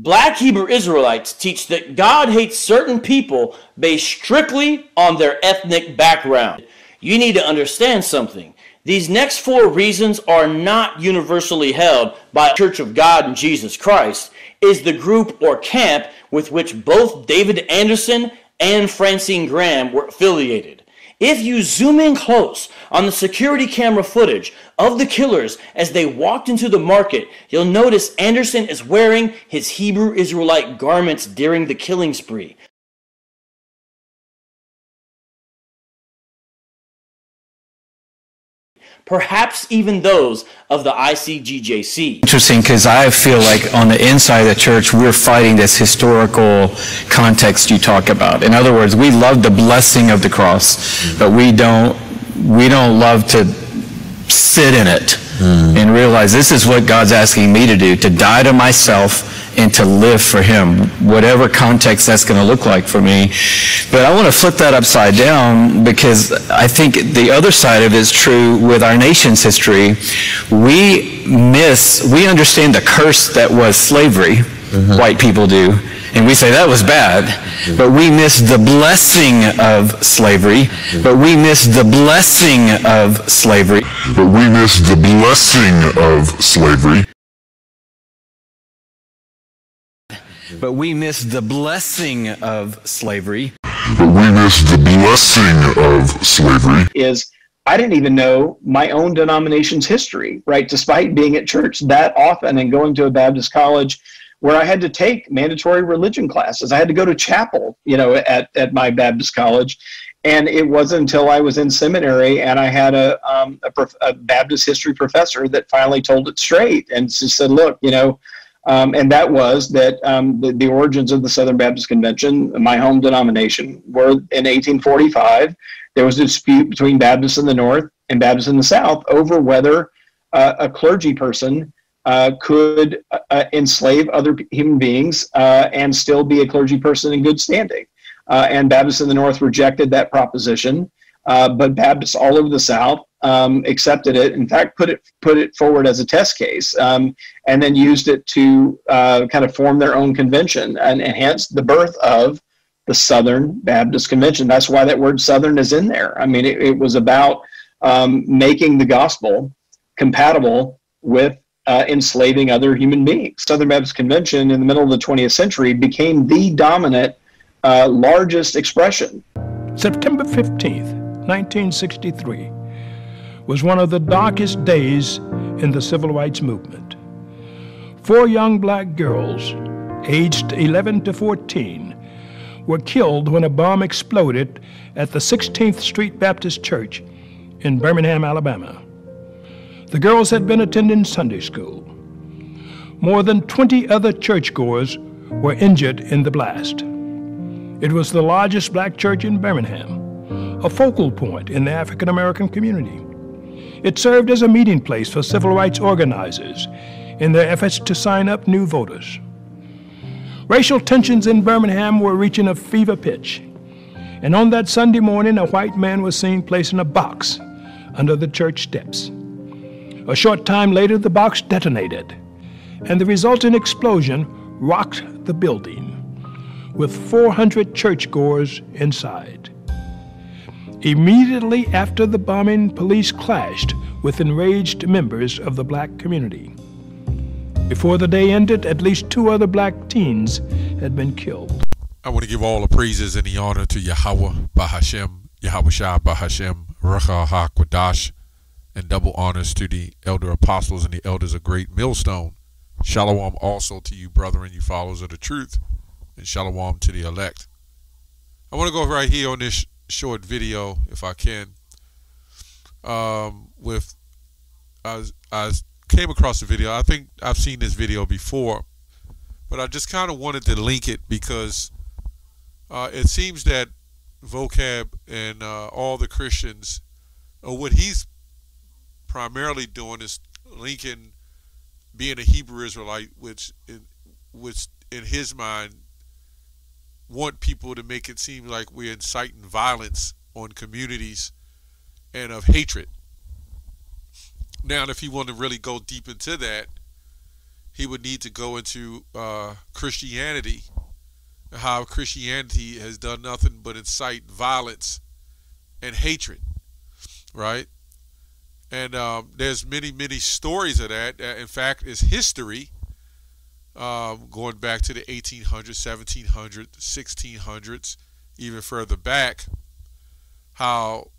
Black Hebrew Israelites teach that God hates certain people based strictly on their ethnic background. You need to understand something. These next 4 reasons are not universally held by Church of God in Jesus Christ, is the group or camp with which both David Anderson and Francine Graham were affiliated. If you zoom in close on the security camera footage of the killers as they walked into the market, you'll notice Anderson is wearing his Hebrew Israelite garments during the killing spree. Perhaps even those of the ICGJC. Interesting, because I feel like on the inside of the church, we're fighting this historical context you talk about. In other words, we love the blessing of the cross, but we don't love to sit in it and realize this is what God's asking me to do, to die to myself and to live for him, whatever context that's going to look like for me. But I want to flip that upside down, because I think the other side of it is true with our nation's history. We understand the curse that was slavery, white people do, and we say that was bad, but we miss the blessing of slavery, but we miss the blessing of slavery, but we miss the blessing of slavery. But we miss the blessing of slavery. But we miss the blessing of slavery. I didn't even know my own denomination's history, right? Despite being at church that often and going to a Baptist college where I had to take mandatory religion classes. I had to go to chapel, at my Baptist college. And it wasn't until I was in seminary and I had a Baptist history professor that finally told it straight and just said, look, and that was that the origins of the Southern Baptist Convention, my home denomination, were in 1845. There was a dispute between Baptists in the North and Baptists in the South over whether a clergy person could enslave other human beings and still be a clergy person in good standing. And Baptists in the North rejected that proposition, but Baptists all over the South accepted it. In fact, put it forward as a test case, and then used it to kind of form their own convention, and hence the birth of the Southern Baptist Convention. That's why that word Southern is in there. I mean, it was about making the gospel compatible with enslaving other human beings. Southern Baptist Convention in the middle of the 20th century became the dominant, largest expression. September 15th, 1963 was one of the darkest days in the civil rights movement. 4 young black girls, aged 11 to 14, were killed when a bomb exploded at the 16th Street Baptist Church in Birmingham, Alabama. The girls had been attending Sunday school. More than 20 other churchgoers were injured in the blast. It was the largest black church in Birmingham, a focal point in the African American community. It served as a meeting place for civil rights organizers in their efforts to sign up new voters. Racial tensions in Birmingham were reaching a fever pitch, and on that Sunday morning, a white man was seen placing a box under the church steps. A short time later, the box detonated, and the resulting explosion rocked the building, with 400 churchgoers inside. Immediately after the bombing, police clashed with enraged members of the black community. Before the day ended, at least 2 other black teens had been killed. I want to give all the praises and the honor to Yahawah, BaHaSHam, YAHAWASHI, BaHaSHam, RAWCHAA, QADASH, and double honors to the elder apostles and the elders of Great Millstone. Shalom also to you, brethren, you followers of the truth, and shalom to the elect. I want to go right here on this short video, if I can. I came across the video. I think I've seen this video before, but I just kind of wanted to link it because it seems that Vocab and all the Christians, or what he's primarily doing, is linking being a Hebrew Israelite, which in his mind want people to make it seem like we're inciting violence on communities and of hatred. Now, if you want to really go deep into that, he would need to go into Christianity, how Christianity has done nothing but incite violence and hatred, right? And there's many, many stories of that. In fact, it's history, going back to the 1800s, 1700s, 1600s, even further back, how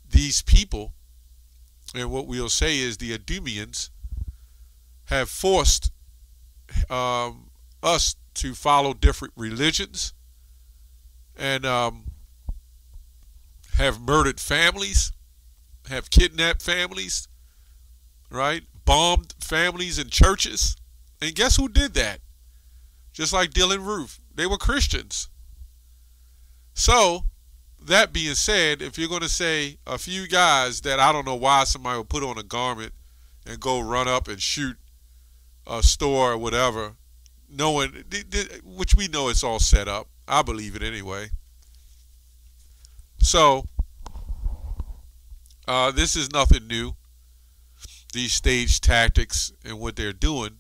these people, and what we'll say is the Edomians, have forced us to follow different religions, and have murdered families, have kidnapped families, right? Bombed families and churches. And guess who did that? Just like Dylan Roof. They were Christians. So, that being said, if you're going to say a few guys that I don't know why somebody would put on a garment and go run up and shoot a store or whatever, knowing, which we know it's all set up. I believe it anyway. So, this is nothing new, these stage tactics and what they're doing.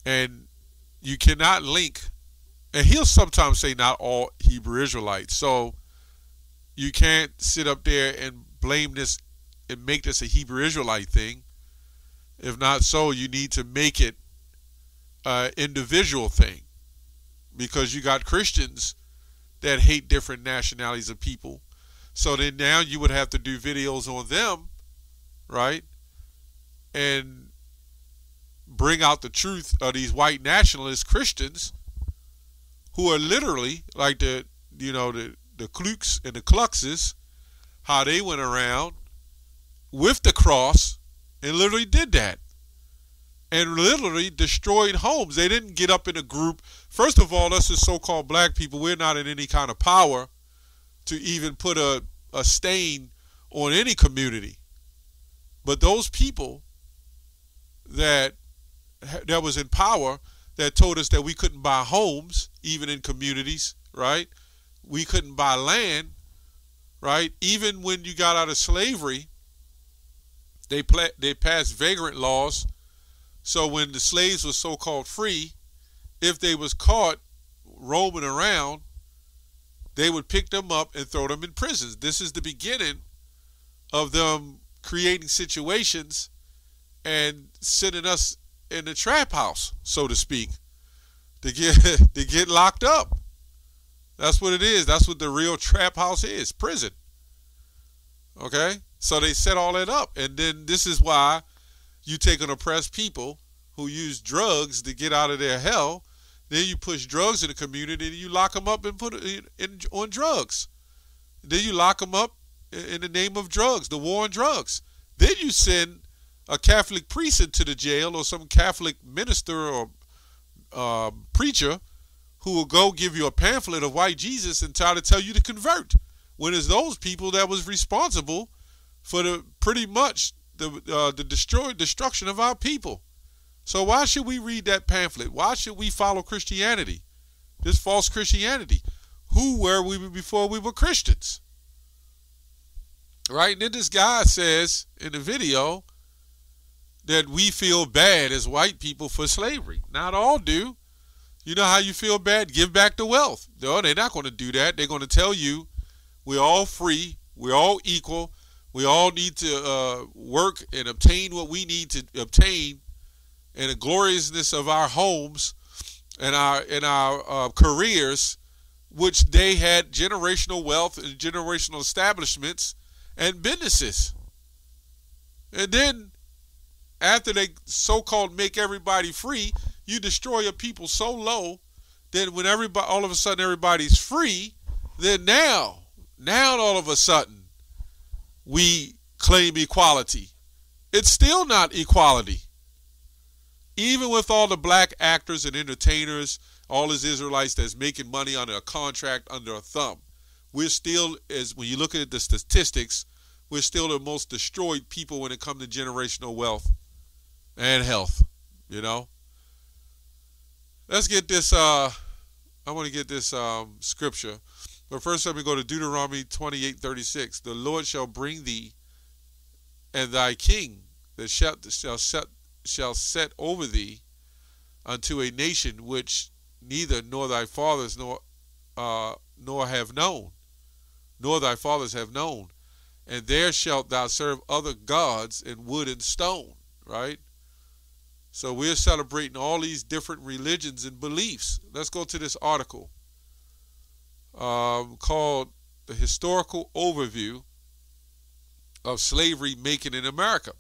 And you cannot link, and he'll sometimes say not all Hebrew Israelites. So you can't sit up there and blame this and make this a Hebrew Israelite thing. If not so, you need to make it an individual thing, because you got Christians that hate different nationalities of people. So then now you would have to do videos on them, right? And bring out the truth of these white nationalist Christians who are literally like the Klux and the Kluxes, how they went around with the cross and literally did that. And literally destroyed homes. They didn't get up in a group. First of all, us as so-called black people, we're not in any kind of power to even put a stain on any community. But those people that was in power, that told us that we couldn't buy homes, even in communities, right? We couldn't buy land, right? Even when you got out of slavery, they passed vagrant laws. So when the slaves were so-called free, if they was caught roaming around, they would pick them up and throw them in prisons. This is the beginning of them creating situations and sending us in the trap house, so to speak, to get locked up. That's what it is. That's what the real trap house is, prison. Okay? So they set all that up. And then this is why you take an oppressed people who use drugs to get out of their hell. Then you push drugs in the community and you lock them up and put it on drugs. Then you lock them up in the name of drugs, the war on drugs. Then you send a Catholic priest into the jail, or some Catholic minister or preacher who will go give you a pamphlet of white Jesus and try to tell you to convert, when it's those people that was responsible for pretty much the destruction of our people. So why should we read that pamphlet? Why should we follow Christianity, this false Christianity? Who were we before we were Christians? Right? And then this guy says in the video that we feel bad as white people for slavery. Not all do. You know how you feel bad? Give back the wealth. No, they're not going to do that. They're going to tell you we're all free, we're all equal, we all need to work and obtain what we need to obtain, and the gloriousness of our homes and our careers, which they had generational wealth and generational establishments and businesses. And then after they so-called make everybody free, you destroy a people so low that when everybody, all of a sudden everybody's free, then now all of a sudden we claim equality. It's still not equality. Even with all the black actors and entertainers, all these Israelites that's making money under a contract, under a thumb, we're still, as when you look at the statistics, we're still the most destroyed people when it comes to generational wealth and health, you know. Let's get this, I want to get this scripture. But first let me go to Deuteronomy 28:36. The Lord shall bring thee and thy king that shall set shall set over thee unto a nation which neither nor thy fathers nor have known, nor thy fathers have known, and there shalt thou serve other gods in wood and stone, right? So we're celebrating all these different religions and beliefs. Let's go to this article called The Historical Overview of Slavery Making in America.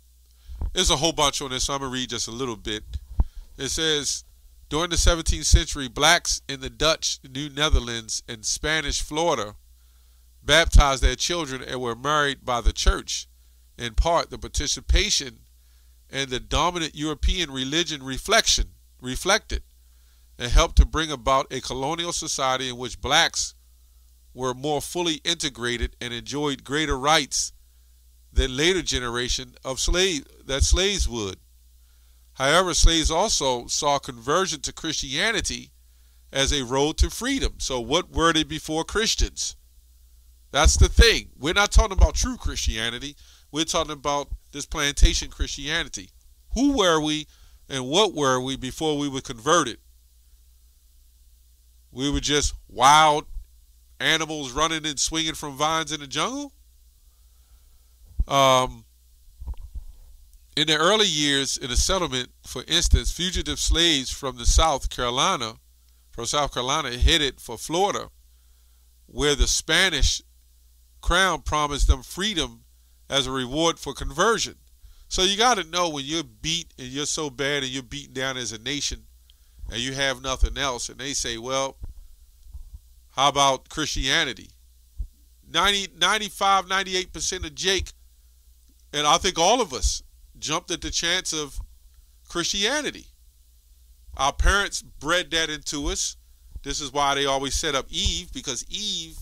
There's a whole bunch on this, so I'm going to read just a little bit. It says, during the 17th century, blacks in the Dutch New Netherlands and Spanish Florida baptized their children and were married by the church. In part, the participation in the dominant European religion reflected and helped to bring about a colonial society in which blacks were more fully integrated and enjoyed greater rights than later generation of slaves would. However, slaves also saw conversion to Christianity as a road to freedom. So what were they before Christians? That's the thing. We're not talking about true Christianity. We're talking about this plantation Christianity. Who were we and what were we before we were converted? We were just wild animals running and swinging from vines in the jungle? In the early years in the settlement, for instance, fugitive slaves from South Carolina headed for Florida, where the Spanish crown promised them freedom as a reward for conversion. So you got to know, when you're beat and you're so bad and you're beaten down as a nation and you have nothing else, and they say, well, how about Christianity? 95, 98% of Jake, and I think all of us, jumped at the chance of Christianity. Our parents bred that into us. This is why they always set up Eve, because Eve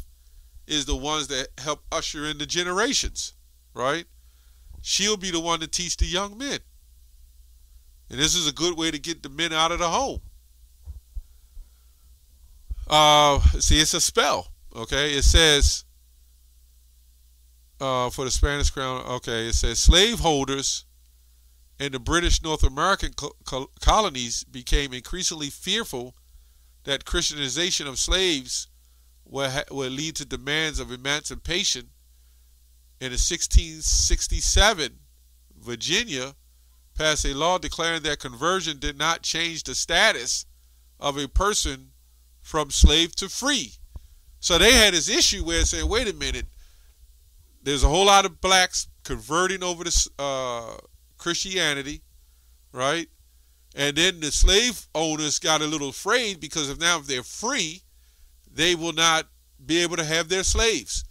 is the ones that help usher in the generations, right? She'll be the one to teach the young men. And this is a good way to get the men out of the home. See, it's a spell, okay? It says, for the Spanish crown, okay, it says slaveholders in the British North American colonies became increasingly fearful that Christianization of slaves would lead to demands of emancipation. In 1667, Virginia passed a law declaring that conversion did not change the status of a person from slave to free. So they had this issue where saying, wait a minute, there's a whole lot of blacks converting over to Christianity, right? And then the slave owners got a little afraid, because if they're free, they will not be able to have their slaves.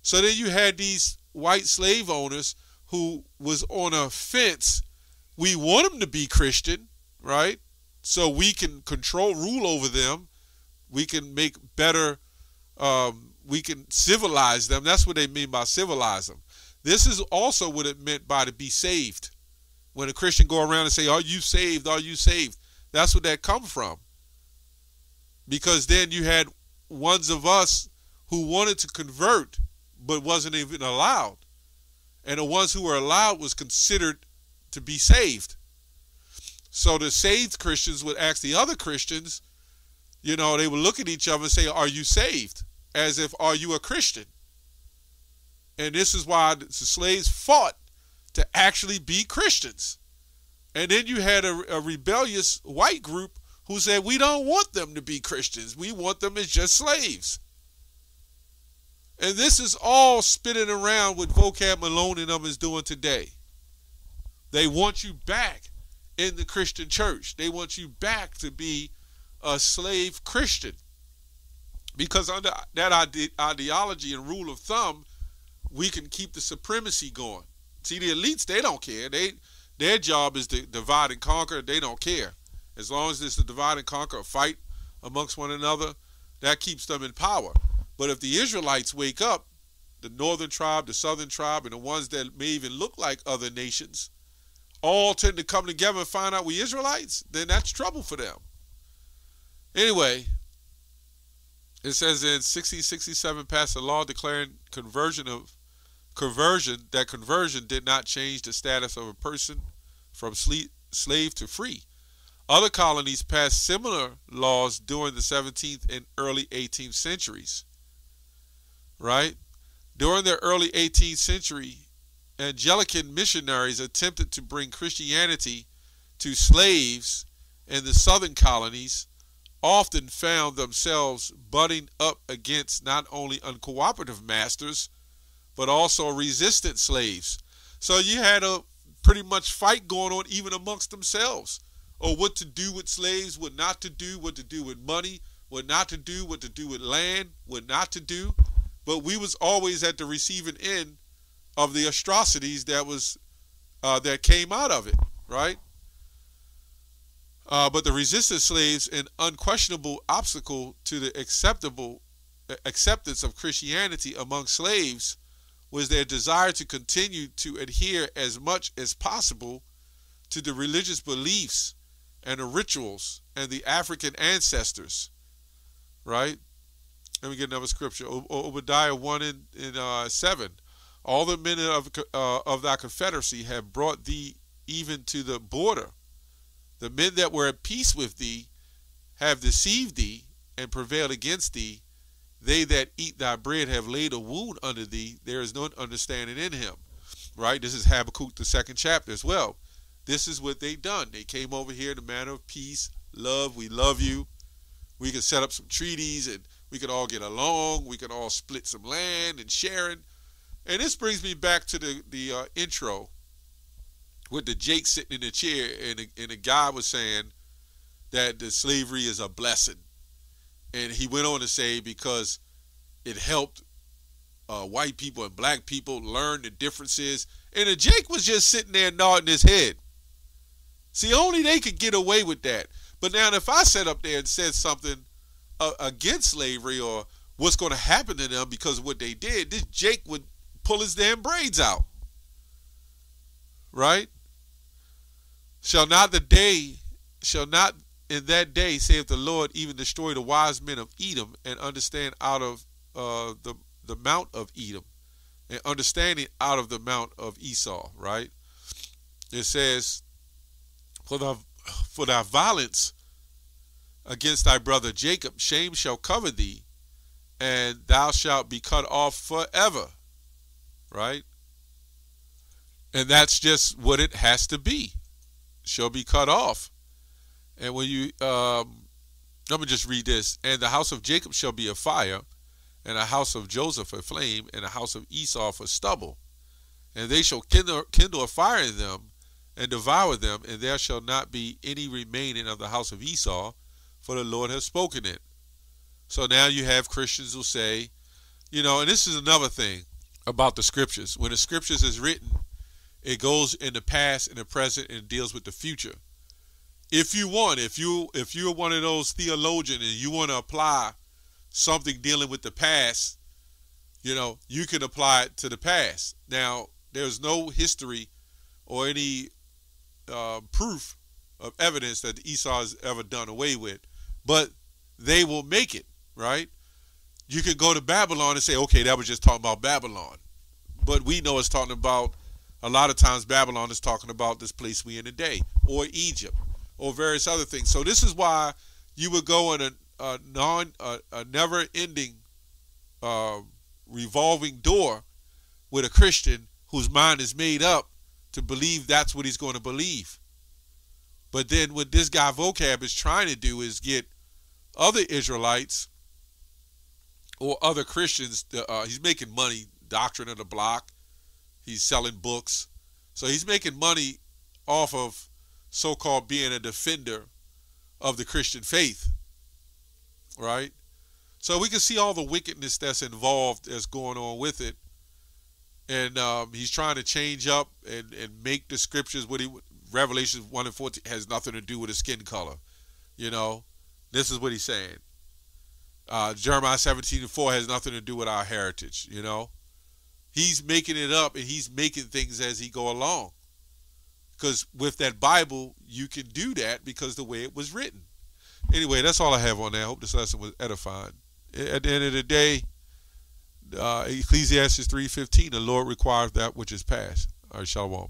So then you had these white slave owners who was on a fence. We want them to be Christian, right? So we can rule over them. We can make better, we can civilize them. That's what they mean by civilize them. This is also what it meant by to be saved. When a Christian go around and say, are you saved? Are you saved? That's what that come from. Because then you had ones of us who wanted to convert but wasn't even allowed. And the ones who were allowed was considered to be saved. So the saved Christians would ask the other Christians, they would look at each other and say, are you saved? As if, are you a Christian? And this is why the slaves fought to actually be Christians. And then you had a rebellious white group who said, we don't want them to be Christians. We want them as just slaves. And this is all spinning around what Vocab Malone and them is doing today. They want you back in the Christian church. They want you back to be a slave Christian. Because under that ideology and rule of thumb, we can keep the supremacy going. See, the elites, they don't care. Their job is to divide and conquer. They don't care. As long as it's a divide and conquer, a fight amongst one another, that keeps them in power. But if the Israelites wake up, the northern tribe, the southern tribe, and the ones that may even look like other nations, all tend to come together and find out we Israelites, then that's trouble for them. Anyway, it says in 1667 passed a law declaring conversion did not change the status of a person from slave to free. Other colonies passed similar laws during the 17th and early 18th centuries. Right? During the early 18th century, Anglican missionaries attempted to bring Christianity to slaves in the southern colonies, often found themselves butting up against not only uncooperative masters, but also resistant slaves. So you had a pretty much fight going on even amongst themselves, or what to do with slaves, what not to do, what to do with money, what not to do, what to do with land, what not to do. But we was always at the receiving end of the atrocities that came out of it, right? But the resistant slaves, an unquestionable obstacle to the acceptance of Christianity among slaves, was their desire to continue to adhere as much as possible to the religious beliefs and the rituals and the African ancestors, right? Let me get another scripture. Obadiah 1 and 7. All the men of thy confederacy have brought thee even to the border. The men that were at peace with thee have deceived thee and prevailed against thee. They that eat thy bread have laid a wound under thee. There is no understanding in him. Right? This is Habakkuk, the 2nd chapter as well. This is what they done. They came over here in a manner of peace, love. We love you. We can set up some treaties and we can all get along. We can all split some land and sharing. And this brings me back to the intro with the Jake sitting in the chair, and the guy was saying that the slavery is a blessing. And he went on to say because it helped white people and black people learn the differences. And the Jake was just sitting there nodding his head. See, only they could get away with that. But now if I sat up there and said something against slavery or what's going to happen to them because of what they did, this Jake would pull his damn braids out. Right? Shall not in that day, saith the Lord, even destroy the wise men of Edom, and understand out of the mount of Edom, and understanding out of the mount of Esau, right? It says, for thy violence against thy brother Jacob, shame shall cover thee, and thou shalt be cut off forever, right? And that's just what it has to be. Shall be cut off. And when you, let me just read this. And the house of Jacob shall be a fire, and the house of Joseph a flame, and the house of Esau for stubble. And they shall kindle a fire in them, and devour them, and there shall not be any remaining of the house of Esau, for the Lord has spoken it. So now you have Christians who say, you know, and this is another thing about the scriptures. When the scriptures is written, it goes in the past and the present and deals with the future. If you want, if you're one of those theologians and you want to apply something dealing with the past, you know, you can apply it to the past. Now, there's no history or any proof of evidence that Esau has ever done away with, but they will make it, right? You can go to Babylon and say, okay, that was just talking about Babylon. But we know it's talking about, a lot of times Babylon is talking about this place we in today, or Egypt, or various other things. So this is why you would go in a never-ending revolving door with a Christian whose mind is made up to believe that's what he's going to believe. But then what this guy Vocab is trying to do is get other Israelites or other Christians, he's making money, doctrine of the block. He's selling books. So he's making money off of so-called being a defender of the Christian faith, right? So we can see all the wickedness that's involved that's going on with it. And he's trying to change up and make the scriptures what Revelation 1 and 14 has nothing to do with his skin color. You know, this is what he's saying. Jeremiah 17 and 4 has nothing to do with our heritage, you know. He's making it up, and he's making things as he go along. Because with that Bible, you can do that because the way it was written. Anyway, that's all I have on that. I hope this lesson was edifying. At the end of the day, Ecclesiastes 3:15, the Lord requires that which is past. All right, shalom.